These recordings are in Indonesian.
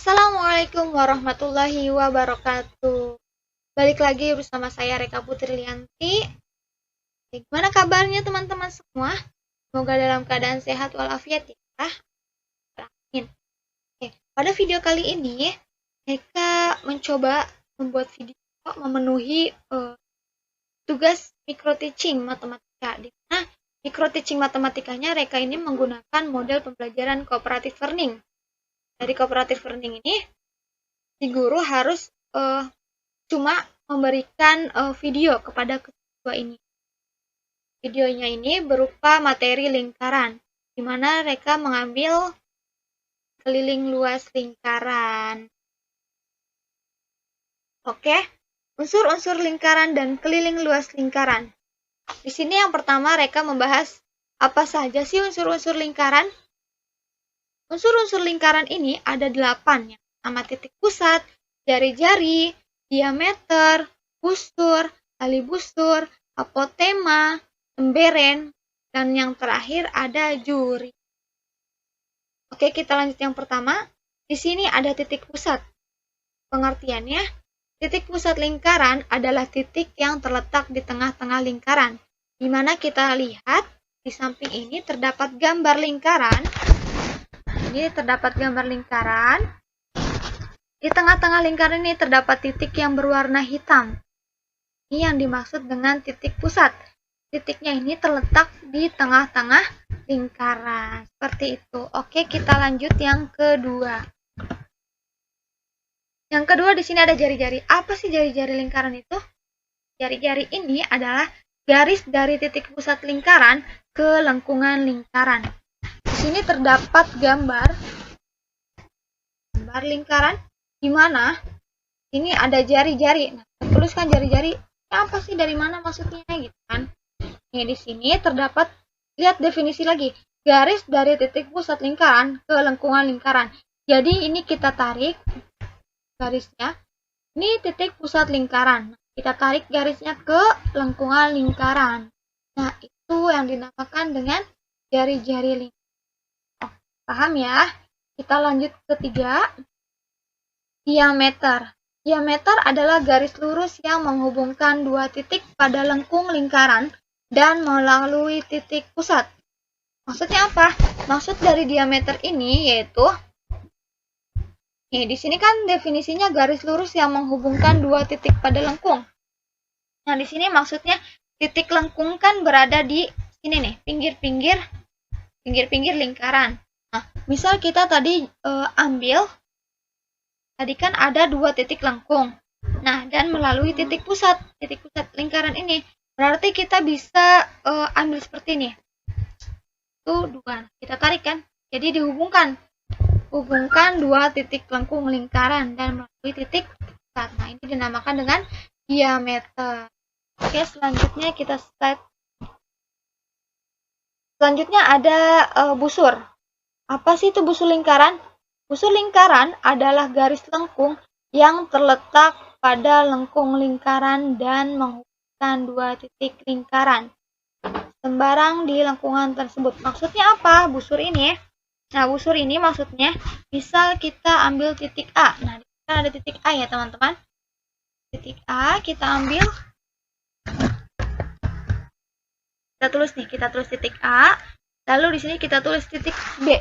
Assalamualaikum warahmatullahi wabarakatuh. Balik lagi bersama saya Reka Putri Lianti. Gimana kabarnya teman-teman semua? Semoga dalam keadaan sehat walafiat ya. Amin. Pada video kali ini, Reka mencoba membuat video memenuhi tugas micro teaching matematika. Di mana micro teaching matematikanya Reka ini menggunakan model pembelajaran cooperative learning. Dari cooperative learning ini, si guru harus cuma memberikan video kepada siswa ini. Videonya ini berupa materi lingkaran, di mana Reka mengambil keliling luas lingkaran. Oke, unsur-unsur lingkaran dan keliling luas lingkaran. Di sini yang pertama Reka membahas apa saja sih unsur-unsur lingkaran. Unsur-unsur lingkaran ini ada 8, yang pertama titik pusat, jari-jari, diameter, busur, tali busur, apotema, emberen, dan yang terakhir ada juri. Oke, kita lanjut yang pertama. Di sini ada titik pusat. Pengertiannya, titik pusat lingkaran adalah titik yang terletak di tengah-tengah lingkaran, di mana kita lihat di samping ini terdapat gambar lingkaran. Ini terdapat gambar lingkaran. Di tengah-tengah lingkaran ini terdapat titik yang berwarna hitam. Ini yang dimaksud dengan titik pusat. Titiknya ini terletak di tengah-tengah lingkaran. Seperti itu. Oke, kita lanjut yang kedua. Yang kedua di sini ada jari-jari. Apa sih jari-jari lingkaran itu? Jari-jari ini adalah garis dari titik pusat lingkaran ke lengkungan lingkaran. Di sini terdapat gambar lingkaran di mana ini ada jari-jari. Nah, tuliskan jari-jari. Apa sih, dari mana maksudnya gitu kan? Nih, di sini terdapat, lihat definisi lagi, garis dari titik pusat lingkaran ke lengkungan lingkaran. Jadi ini kita tarik garisnya. Ini titik pusat lingkaran. Kita tarik garisnya ke lengkungan lingkaran. Nah, itu yang dinamakan dengan jari-jari lingkaran. Paham ya? Kita lanjut ketiga. Diameter. Diameter adalah garis lurus yang menghubungkan dua titik pada lengkung lingkaran dan melalui titik pusat. Maksudnya apa? Maksud dari diameter ini yaitu, di sini kan definisinya garis lurus yang menghubungkan dua titik pada lengkung. Nah, di sini maksudnya titik lengkung kan berada di sini nih, pinggir-pinggir lingkaran. Nah, misal kita tadi tadi kan ada dua titik lengkung. Nah, dan melalui titik pusat lingkaran ini, berarti kita bisa ambil seperti ini. Itu dua, kita tarik kan. Jadi dihubungkan dua titik lengkung lingkaran dan melalui titik pusat. Nah, ini dinamakan dengan diameter. Oke, selanjutnya kita slide. Selanjutnya ada busur. Apa sih itu busur lingkaran? Busur lingkaran adalah garis lengkung yang terletak pada lengkung lingkaran dan menghubungkan dua titik lingkaran sembarang di lengkungan tersebut. Maksudnya apa busur ini? Nah, busur ini maksudnya, misal kita ambil titik A. Nah, di sini ada titik A ya teman-teman. Titik A kita ambil. Kita tulis titik A. Lalu di sini kita tulis titik B.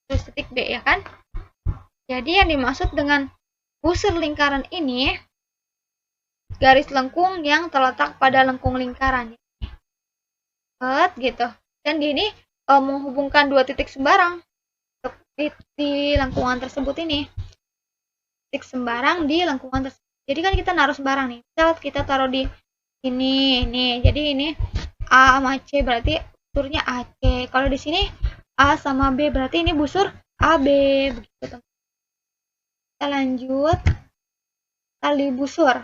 Tulis titik B ya kan? Jadi yang dimaksud dengan busur lingkaran ini garis lengkung yang terletak pada lengkung lingkaran. Gitu. Dan ini menghubungkan dua titik sembarang di lengkungan tersebut ini. Titik sembarang di lengkungan tersebut. Jadi kan kita naruh sembarang nih. Misal kita taruh di sini, nih. Jadi ini A sama C berarti busurnya AC. Kalau di sini A sama B berarti ini busur AB. Begitu. Kita lanjut. Tali busur.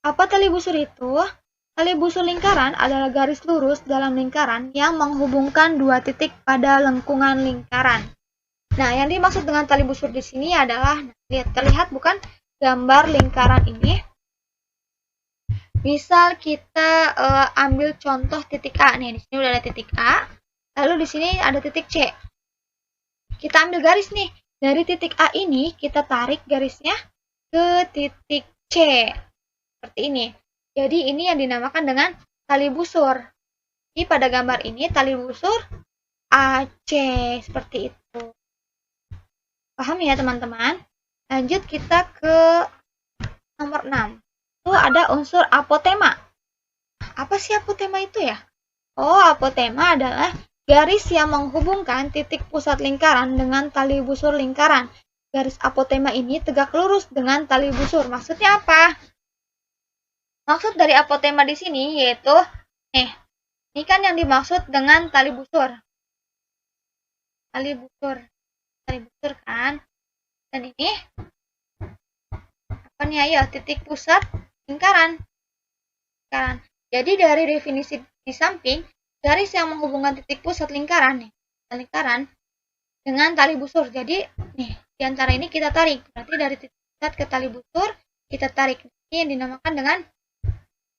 Apa tali busur itu? Tali busur lingkaran adalah garis lurus dalam lingkaran yang menghubungkan dua titik pada lengkungan lingkaran. Nah, yang dimaksud dengan tali busur di sini adalah, terlihat bukan gambar lingkaran ini? Misal kita ambil contoh titik A nih, di sini udah ada titik A, lalu di sini ada titik C. Kita ambil garis nih, Dari titik A ini kita tarik garisnya ke titik C. Seperti ini. Jadi ini yang dinamakan dengan tali busur. Jadi pada gambar ini tali busur AC seperti itu. Paham ya teman-teman? Lanjut kita ke nomor 6. Itu ada unsur apotema. Apa sih apotema itu ya? Oh, apotema adalah garis yang menghubungkan titik pusat lingkaran dengan tali busur lingkaran. Garis apotema ini tegak lurus dengan tali busur. Maksudnya apa? Maksud dari apotema di sini yaitu, ini kan yang dimaksud dengan tali busur. Tali busur kan. Dan ini apa nih? Ayo, titik pusat lingkaran. Jadi dari definisi di samping, garis yang menghubungkan titik pusat lingkaran dengan tali busur. Jadi nih, di antara ini kita tarik. Berarti dari titik pusat ke tali busur kita tarik. Ini yang dinamakan dengan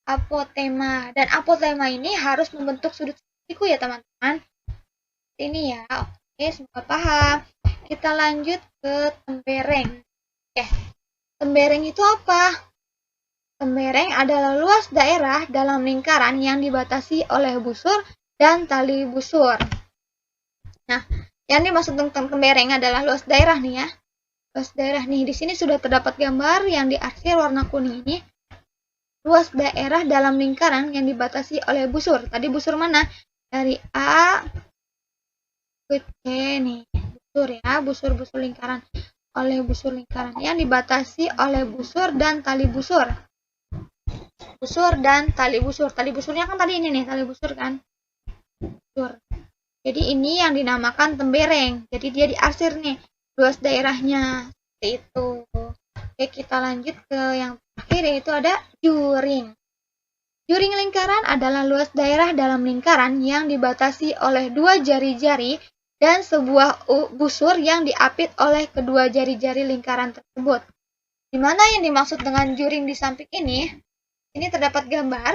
apotema. Dan apotema ini harus membentuk sudut siku ya teman-teman. Ini ya. Oke, semoga paham. Kita lanjut ke tembereng. Oke. Tembereng itu apa? Tembereng adalah luas daerah dalam lingkaran yang dibatasi oleh busur dan tali busur. Nah, yang dimaksud dengan tembereng adalah luas daerah nih ya. Luas daerah nih, di sini sudah terdapat gambar yang diarsir warna kuning ini. Luas daerah dalam lingkaran yang dibatasi oleh busur. Tadi busur mana? Dari A ke C nih. Busur ya, busur lingkaran. Oleh busur lingkaran yang dibatasi oleh busur dan tali busur. Busur dan tali busur. Tali busurnya kan tadi ini nih, tali busur kan. Busur. Jadi ini yang dinamakan tembereng. Jadi dia diarsir nih, luas daerahnya. Seperti itu. Oke, kita lanjut ke yang terakhir yaitu ada juring. Juring lingkaran adalah luas daerah dalam lingkaran yang dibatasi oleh dua jari-jari dan sebuah busur yang diapit oleh kedua jari-jari lingkaran tersebut. Di mana yang dimaksud dengan juring di samping ini? Ini terdapat gambar.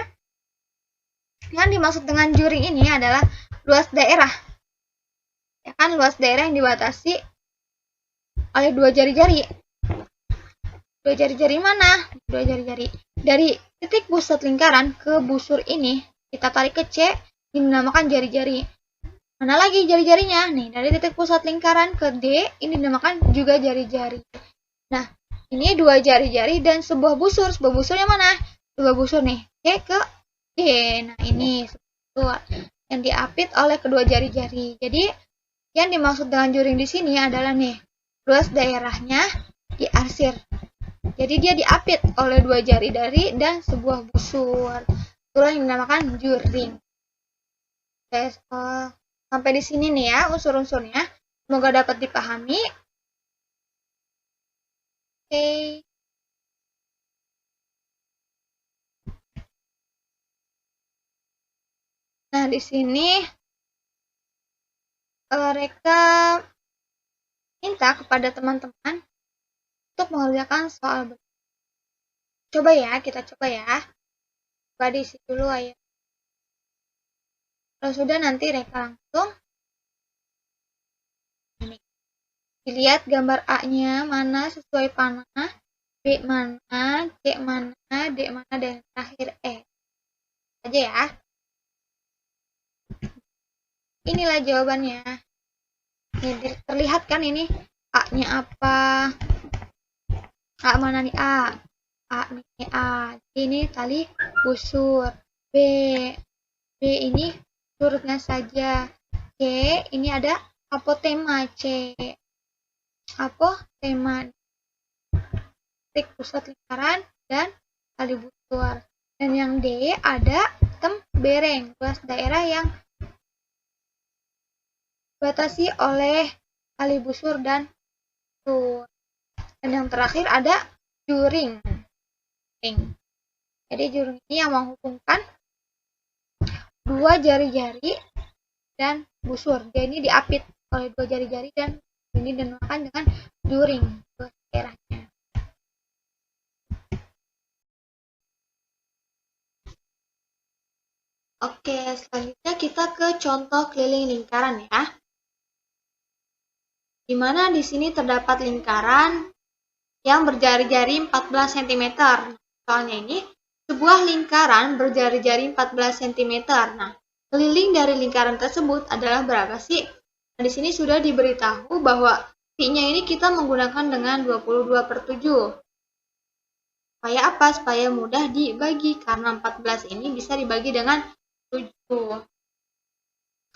Yang dimaksud dengan juring ini adalah luas daerah. Ya kan, luas daerah yang dibatasi oleh dua jari-jari. Dua jari-jari mana? Dua jari-jari. Dari titik pusat lingkaran ke busur ini, kita tarik ke C, ini dinamakan jari-jari. Mana lagi jari-jarinya? Nih, dari titik pusat lingkaran ke D, ini dinamakan juga jari-jari. Nah, ini dua jari-jari dan sebuah busur. Sebuah busurnya mana? Sebuah busur nih, C ke D. Nah, ini yang diapit oleh kedua jari-jari. Jadi, yang dimaksud dengan juring di sini adalah nih, luas daerahnya diarsir. Jadi dia diapit oleh dua jari-jari dan sebuah busur. Itulah yang dinamakan juring. Oke, sampai di sini nih ya unsur-unsurnya. Semoga dapat dipahami. Oke. Nah, di sini mereka minta kepada teman-teman untuk mengerjakan soal. Coba ya, kita coba ya. Coba diisi dulu ayo. Kalau sudah nanti Reka langsung ini. Dilihat gambar A-nya mana sesuai panah, B mana, C mana, D mana, dan terakhir E. Aja ya. Inilah jawabannya. Ini terlihat kan ini A-nya apa? A mana nih A? A nih A. Ini tali busur. B ini surutnya saja. C ini ada apotema C. Apotema titik pusat lingkaran dan tali busur. Dan yang D ada tembereng, luas daerah yang dibatasi oleh tali busur dan busur. Dan yang terakhir ada juring. Jadi juring ini yang menghubungkan dua jari-jari dan busur. Dia ini diapit oleh dua jari-jari dan ini dinamakan dengan juring, luas daerahnya. Oke, selanjutnya kita ke contoh keliling lingkaran ya. di mana di sini terdapat lingkaran yang berjari-jari 14 cm. Soalnya ini sebuah lingkaran berjari-jari 14 cm. Nah, keliling dari lingkaran tersebut adalah berapa sih? Nah, di sini sudah diberitahu bahwa pi-nya ini kita menggunakan dengan 22/7. Supaya apa? Supaya mudah dibagi, karena 14 ini bisa dibagi dengan 7.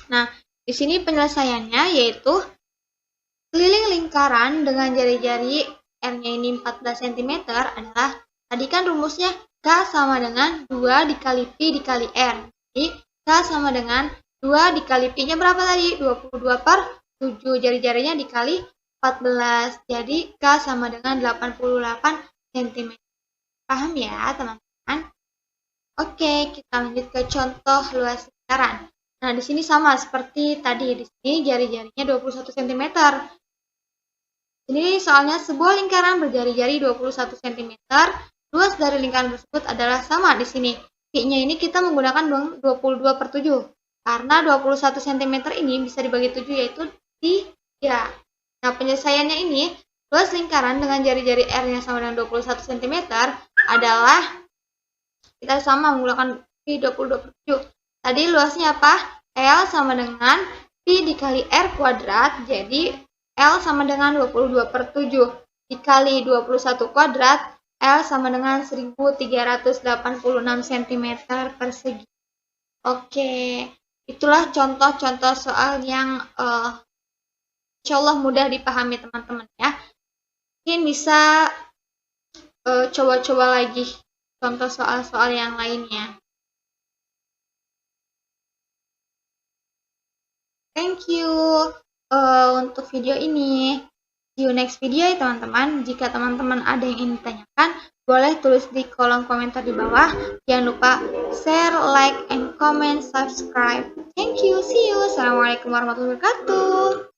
Nah, di sini penyelesaiannya yaitu keliling lingkaran dengan jari-jari R-nya ini 14 cm adalah, tadi kan rumusnya K sama dengan 2 dikali Pi dikali R. Jadi, K sama dengan 2 dikali Pi-nya berapa tadi? 22/7. Jari-jarinya dikali 14. Jadi, K sama dengan 88 cm. Paham ya, teman-teman? Oke, kita lanjut ke contoh luas lingkaran. Nah, di sini sama seperti tadi. Di sini jari-jarinya 21 cm. Ini soalnya sebuah lingkaran berjari-jari 21 cm. Luas dari lingkaran tersebut adalah sama di sini. Pi-nya ini kita menggunakan 22/7. Karena 21 cm ini bisa dibagi 7 yaitu 3. Nah, penyelesaiannya ini, luas lingkaran dengan jari-jari R yang sama dengan 21 cm adalah, kita sama menggunakan Pi 22/7. Tadi luasnya apa? L sama dengan Pi dikali R kuadrat, jadi L sama dengan 22/7 dikali 21 kuadrat, L sama dengan 1386 cm persegi. Oke, itulah contoh-contoh soal yang insya Allah mudah dipahami teman-teman ya. Mungkin bisa coba-coba lagi contoh soal-soal yang lainnya. Thank you untuk video ini. See you next video ya teman-teman. Jika teman-teman ada yang ingin ditanyakan, boleh tulis di kolom komentar di bawah. Jangan lupa share, like, and comment, subscribe. Thank you. See you. Assalamualaikum warahmatullahi wabarakatuh.